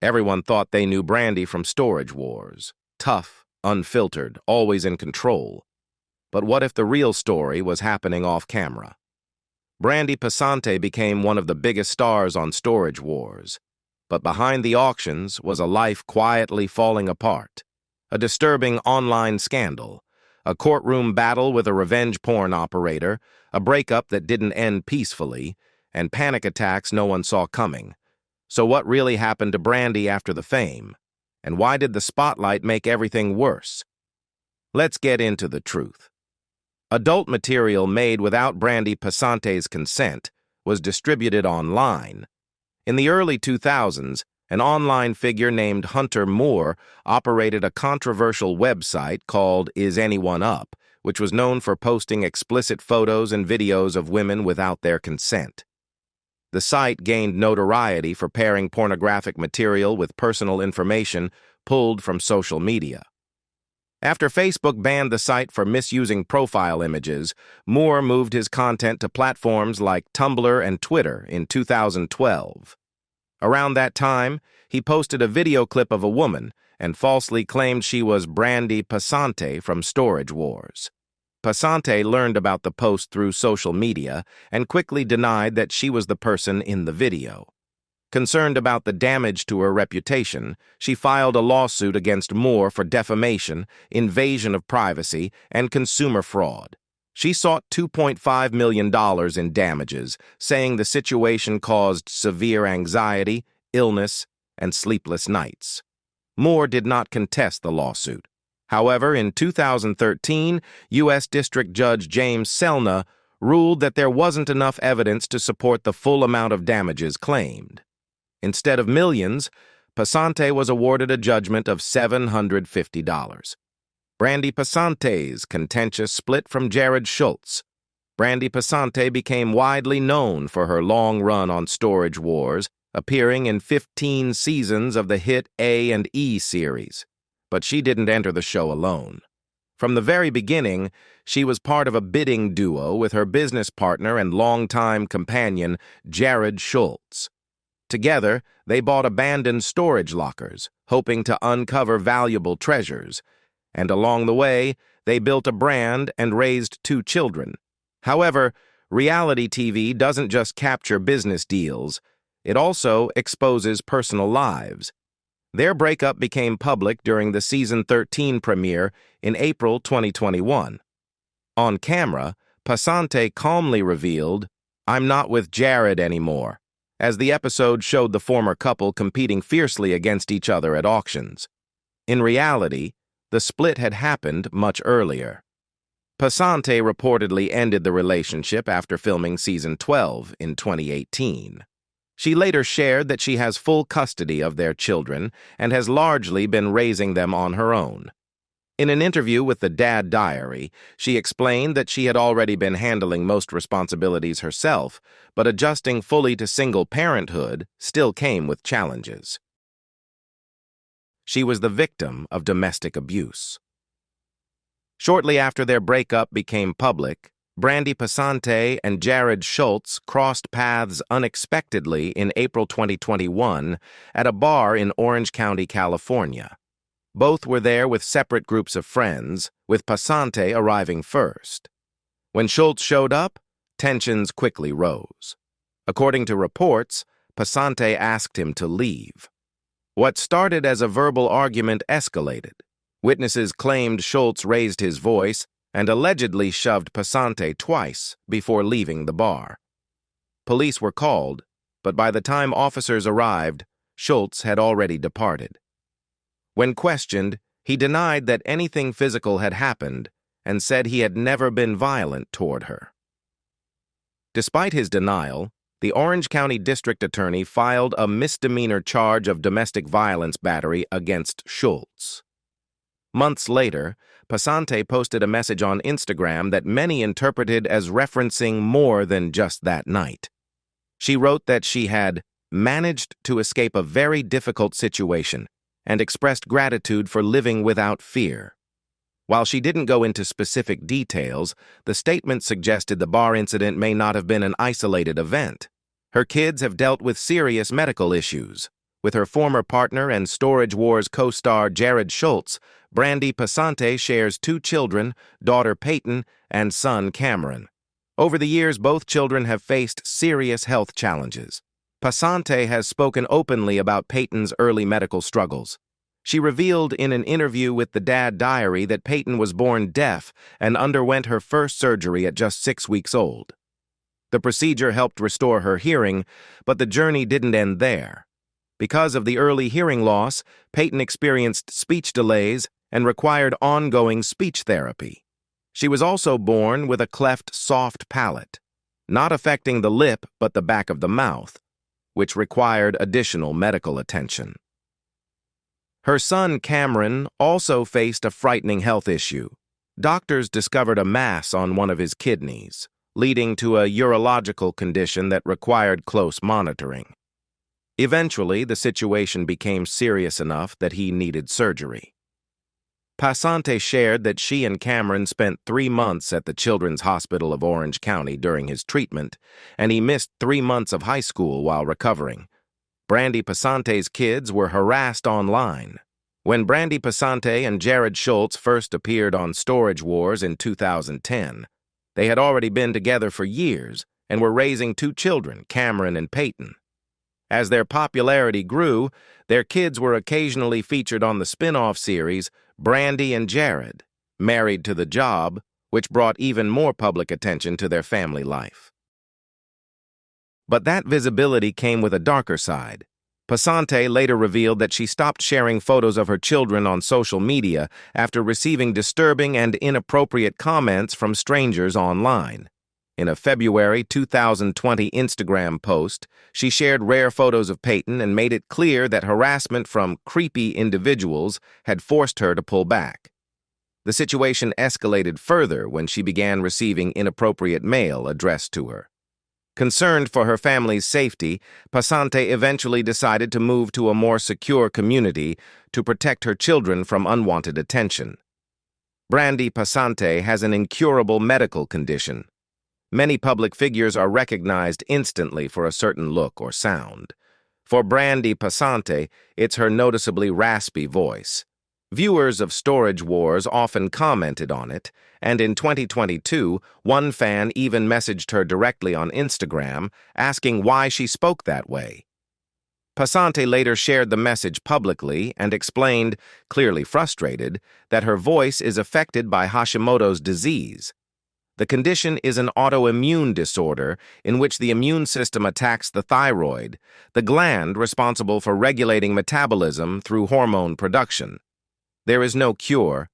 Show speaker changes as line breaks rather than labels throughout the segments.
Everyone thought they knew Brandi from Storage Wars. Tough, unfiltered, always in control. But what if the real story was happening off camera? Brandi Passante became one of the biggest stars on Storage Wars. But behind the auctions was a life quietly falling apart. A disturbing online scandal. A courtroom battle with a revenge porn operator. A breakup that didn't end peacefully. And panic attacks no one saw coming. So what really happened to Brandi after the fame? And why did the spotlight make everything worse? Let's get into the truth. Adult material made without Brandi Passante's consent was distributed online. In the early 2000s, an online figure named Hunter Moore operated a controversial website called Is Anyone Up, which was known for posting explicit photos and videos of women without their consent. The site gained notoriety for pairing pornographic material with personal information pulled from social media. After Facebook banned the site for misusing profile images, Moore moved his content to platforms like Tumblr and Twitter in 2012. Around that time, he posted a video clip of a woman and falsely claimed she was Brandi Passante from Storage Wars. Passante learned about the post through social media and quickly denied that she was the person in the video. Concerned about the damage to her reputation, she filed a lawsuit against Moore for defamation, invasion of privacy, and consumer fraud. She sought $2.5 million in damages, saying the situation caused severe anxiety, illness, and sleepless nights. Moore did not contest the lawsuit. However, in 2013, U.S. District Judge James Selna ruled that there wasn't enough evidence to support the full amount of damages claimed. Instead of millions, Passante was awarded a judgment of $750. Brandi Passante's contentious split from Jared Schultz. Brandi Passante became widely known for her long run on Storage Wars, appearing in 15 seasons of the hit A&E series. But she didn't enter the show alone. From the very beginning, she was part of a bidding duo with her business partner and longtime companion, Jared Schultz. Together, they bought abandoned storage lockers, hoping to uncover valuable treasures. And along the way, they built a brand and raised 2 children. However, reality TV doesn't just capture business deals, it also exposes personal lives. Their breakup became public during the season 13 premiere in April 2021. On camera, Passante calmly revealed, "I'm not with Jared anymore," as the episode showed the former couple competing fiercely against each other at auctions. In reality, the split had happened much earlier. Passante reportedly ended the relationship after filming season 12 in 2018. She later shared that she has full custody of their children and has largely been raising them on her own. In an interview with the Dad Diary, she explained that she had already been handling most responsibilities herself, but adjusting fully to single parenthood still came with challenges. She was the victim of domestic abuse. Shortly after their breakup became public, Brandi Passante and Jared Schultz crossed paths unexpectedly in April 2021 at a bar in Orange County, California. Both were there with separate groups of friends, with Passante arriving first. When Schultz showed up, tensions quickly rose. According to reports, Passante asked him to leave. What started as a verbal argument escalated. Witnesses claimed Schultz raised his voice and allegedly shoved Passante twice before leaving the bar. Police were called, but by the time officers arrived, Schultz had already departed. When questioned, he denied that anything physical had happened and said he had never been violent toward her. Despite his denial, the Orange County District Attorney filed a misdemeanor charge of domestic violence battery against Schultz. Months later, Passante posted a message on Instagram that many interpreted as referencing more than just that night. She wrote that she had managed to escape a very difficult situation and expressed gratitude for living without fear. While she didn't go into specific details, the statement suggested the bar incident may not have been an isolated event. Her kids have dealt with serious medical issues, With her former partner and Storage Wars co-star Jared Schultz, Brandi Passante shares 2 children, daughter Peyton and son Cameron. Over the years, both children have faced serious health challenges. Passante has spoken openly about Peyton's early medical struggles. She revealed in an interview with the Dad Diary that Peyton was born deaf and underwent her first surgery at just 6 weeks old. The procedure helped restore her hearing, but the journey didn't end there. Because of the early hearing loss, Peyton experienced speech delays and required ongoing speech therapy. She was also born with a cleft soft palate, not affecting the lip but the back of the mouth, which required additional medical attention. Her son Cameron also faced a frightening health issue. Doctors discovered a mass on one of his kidneys, leading to a urological condition that required close monitoring. Eventually, the situation became serious enough that he needed surgery. Passante shared that she and Cameron spent 3 months at the Children's Hospital of Orange County during his treatment, and he missed 3 months of high school while recovering. Brandi Passante's kids were harassed online. When Brandi Passante and Jared Schultz first appeared on Storage Wars in 2010, they had already been together for years and were raising 2 children, Cameron and Peyton. As their popularity grew, their kids were occasionally featured on the spin-off series Brandi and Jared, Married to the Job, which brought even more public attention to their family life. But that visibility came with a darker side. Passante later revealed that she stopped sharing photos of her children on social media after receiving disturbing and inappropriate comments from strangers online. In a February 2020 Instagram post, she shared rare photos of Peyton and made it clear that harassment from creepy individuals had forced her to pull back. The situation escalated further when she began receiving inappropriate mail addressed to her. Concerned for her family's safety, Passante eventually decided to move to a more secure community to protect her children from unwanted attention. Brandi Passante has an incurable medical condition. Many public figures are recognized instantly for a certain look or sound. For Brandi Passante, it's her noticeably raspy voice. Viewers of Storage Wars often commented on it, and in 2022, one fan even messaged her directly on Instagram, asking why she spoke that way. Passante later shared the message publicly and explained, clearly frustrated, that her voice is affected by Hashimoto's disease. The condition is an autoimmune disorder in which the immune system attacks the thyroid, the gland responsible for regulating metabolism through hormone production. There is no cure,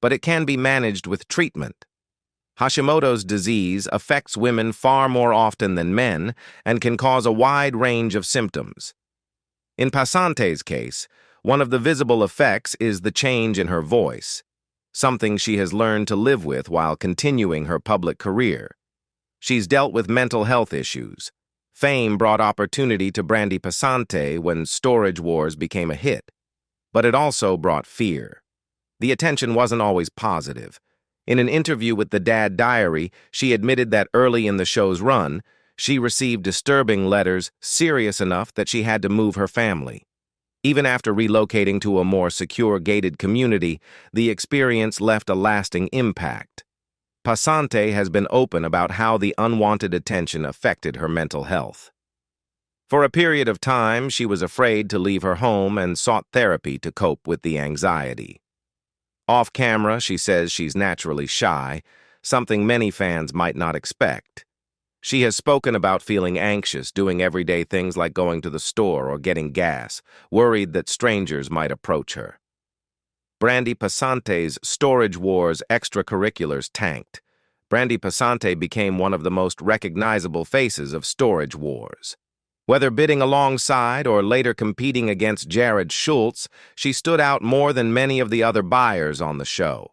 but it can be managed with treatment. Hashimoto's disease affects women far more often than men and can cause a wide range of symptoms. In Passante's case, one of the visible effects is the change in her voice, something she has learned to live with while continuing her public career. She's dealt with mental health issues. Fame brought opportunity to Brandi Passante when Storage Wars became a hit, but it also brought fear. The attention wasn't always positive. In an interview with the Dad Diary, she admitted that early in the show's run, she received disturbing letters serious enough that she had to move her family. Even after relocating to a more secure gated community, the experience left a lasting impact. Passante has been open about how the unwanted attention affected her mental health. For a period of time, she was afraid to leave her home and sought therapy to cope with the anxiety. Off camera, she says she's naturally shy, something many fans might not expect. She has spoken about feeling anxious, doing everyday things like going to the store or getting gas, worried that strangers might approach her. Brandi Passante's Storage Wars extracurriculars tanked. Brandi Passante became one of the most recognizable faces of Storage Wars. Whether bidding alongside or later competing against Jared Schultz, she stood out more than many of the other buyers on the show.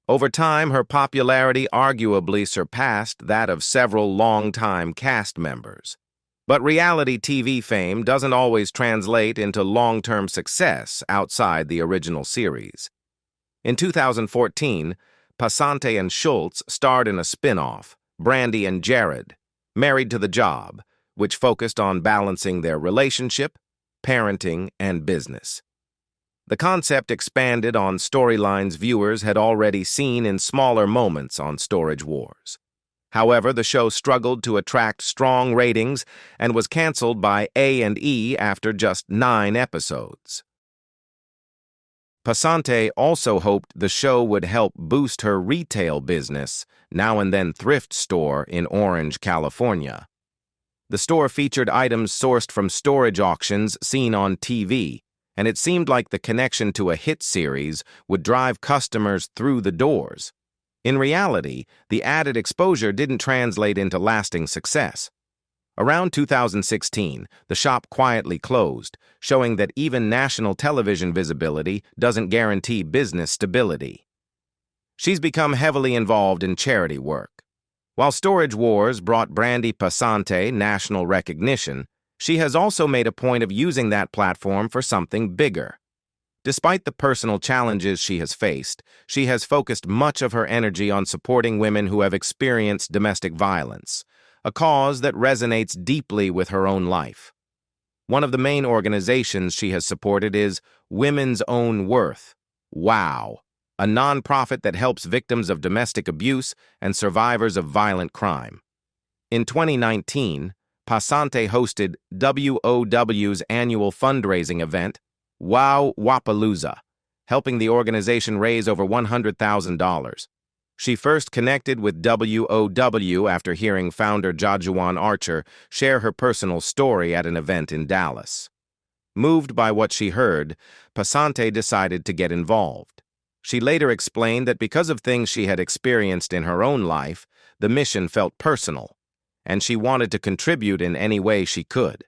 Over time, her popularity arguably surpassed that of several longtime cast members. But reality TV fame doesn't always translate into long-term success outside the original series. In 2014, Passante and Schultz starred in a spin-off, Brandi and Jared, Married to the Job, which focused on balancing their relationship parenting, and business. The concept expanded on storylines viewers had already seen in smaller moments on Storage Wars. However, the show struggled to attract strong ratings and was canceled by A&E after just 9 episodes. Passante also hoped the show would help boost her retail business, Now and Then thrift store in Orange, California. The store featured items sourced from storage auctions seen on TV, and it seemed like the connection to a hit series would drive customers through the doors. In reality, the added exposure didn't translate into lasting success. Around 2016, the shop quietly closed, showing that even national television visibility doesn't guarantee business stability. She's become heavily involved in charity work. While Storage Wars brought Brandi Passante national recognition, she has also made a point of using that platform for something bigger. Despite the personal challenges she has faced, she has focused much of her energy on supporting women who have experienced domestic violence, a cause that resonates deeply with her own life. One of the main organizations she has supported is Women's Own Worth, WOW, a nonprofit that helps victims of domestic abuse and survivors of violent crime. In 2019, Passante hosted WOW's annual fundraising event, Wow Wapalooza, helping the organization raise over $100,000. She first connected with WOW after hearing founder Jajuan Archer share her personal story at an event in Dallas. Moved by what she heard, Passante decided to get involved. She later explained that because of things she had experienced in her own life, the mission felt personal, and she wanted to contribute in any way she could.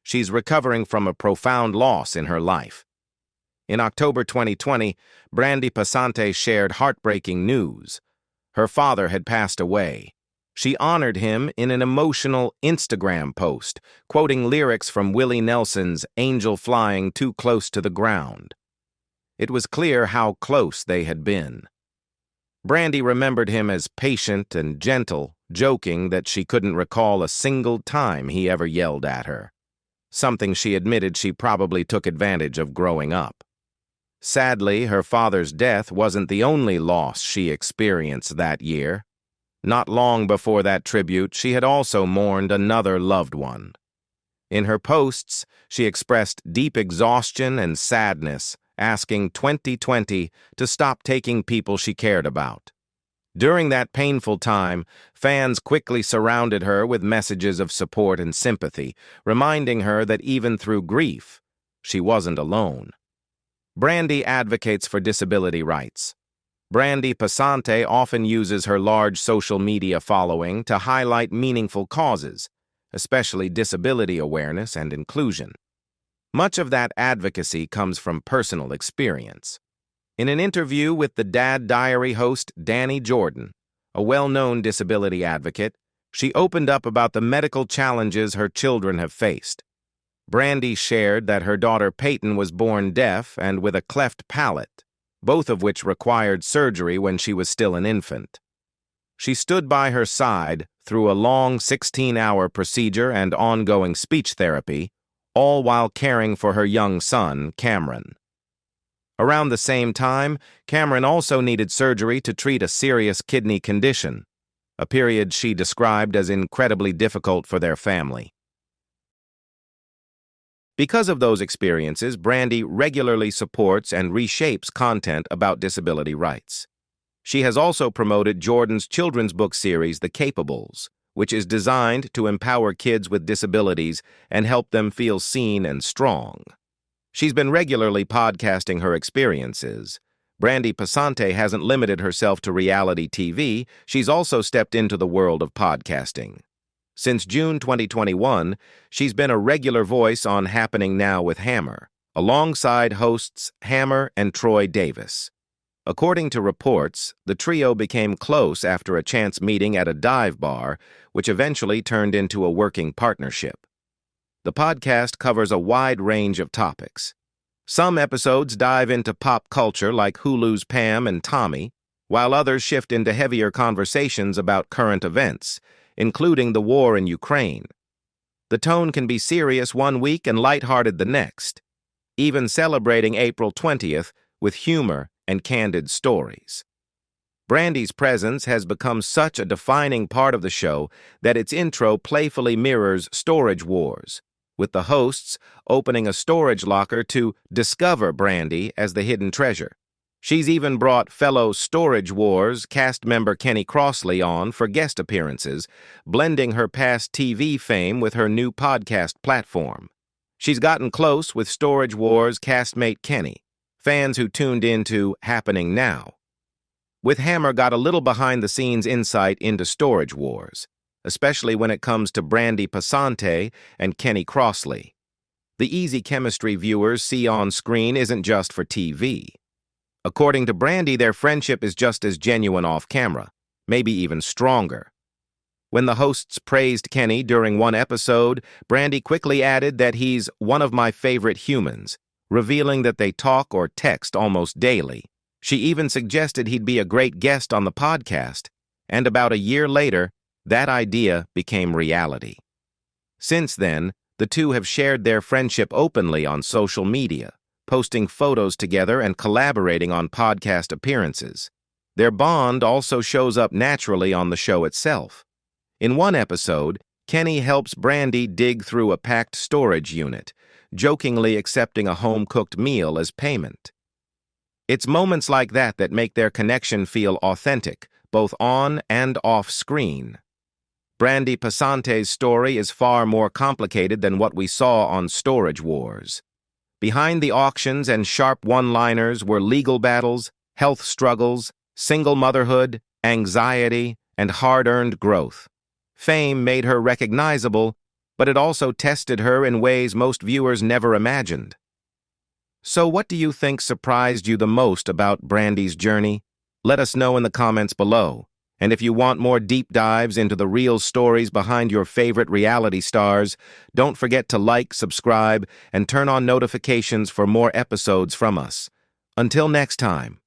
She's recovering from a profound loss in her life. In October 2020, Brandi Passante shared heartbreaking news. Her father had passed away. She honored him in an emotional Instagram post, quoting lyrics from Willie Nelson's Angel Flying Too Close to the Ground. It was clear how close they had been. Brandi remembered him as patient and gentle, joking that she couldn't recall a single time he ever yelled at her, something she admitted she probably took advantage of growing up. Sadly, her father's death wasn't the only loss she experienced that year. Not long before that tribute, she had also mourned another loved one. In her posts, she expressed deep exhaustion and sadness, asking 2020 to stop taking people she cared about. During that painful time, fans quickly surrounded her with messages of support and sympathy, reminding her that even through grief, she wasn't alone. Brandi advocates for disability rights. Brandi Passante often uses her large social media following to highlight meaningful causes, especially disability awareness and inclusion. Much of that advocacy comes from personal experience. In an interview with the Dad Diary host Danny Jordan, a well-known disability advocate, she opened up about the medical challenges her children have faced. Brandi shared that her daughter Peyton was born deaf and with a cleft palate, both of which required surgery when she was still an infant. She stood by her side through a long 16-hour procedure and ongoing speech therapy, all while caring for her young son, Cameron. Around the same time, Cameron also needed surgery to treat a serious kidney condition, a period she described as incredibly difficult for their family. Because of those experiences, Brandi regularly supports and reshapes content about disability rights. She has also promoted Jordan's children's book series, The Capables, which is designed to empower kids with disabilities and help them feel seen and strong. She's been regularly podcasting her experiences. Brandi Passante hasn't limited herself to reality TV, she's also stepped into the world of podcasting. Since June 2021, she's been a regular voice on Happening Now with Hammer, alongside hosts Hammer and Troy Davis. According to reports, the trio became close after a chance meeting at a dive bar, which eventually turned into a working partnership. The podcast covers a wide range of topics. Some episodes dive into pop culture like Hulu's Pam and Tommy, while others shift into heavier conversations about current events, including the war in Ukraine. The tone can be serious one week and lighthearted the next, even celebrating April 20th with humor and candid stories. Brandi's presence has become such a defining part of the show that its intro playfully mirrors Storage Wars, with the hosts opening a storage locker to discover Brandi as the hidden treasure. She's even brought fellow Storage Wars cast member Kenny Crossley on for guest appearances, blending her past TV fame with her new podcast platform. She's gotten close with Storage Wars castmate Kenny, fans who tuned into Happening Now. With Hammer got a little behind-the-scenes insight into Storage Wars, especially when it comes to Brandi Passante and Kenny Crossley. The easy chemistry viewers see on screen isn't just for TV. According to Brandi, their friendship is just as genuine off-camera, maybe even stronger. When the hosts praised Kenny during one episode, Brandi quickly added that he's one of my favorite humans, revealing that they talk or text almost daily. She even suggested he'd be a great guest on the podcast, and about a year later, that idea became reality. Since then, the two have shared their friendship openly on social media, posting photos together and collaborating on podcast appearances. Their bond also shows up naturally on the show itself. In one episode, Kenny helps Brandi dig through a packed storage unit, jokingly accepting a home-cooked meal as payment. It's moments like that that make their connection feel authentic, both on and off screen. Brandi Passante's story is far more complicated than what we saw on Storage Wars. Behind the auctions and sharp one-liners were legal battles, health struggles, single motherhood, anxiety, and hard-earned growth. Fame made her recognizable, but it also tested her in ways most viewers never imagined. So what do you think surprised you the most about Brandi's journey? Let us know in the comments below. And if you want more deep dives into the real stories behind your favorite reality stars, don't forget to like, subscribe, and turn on notifications for more episodes from us. Until next time.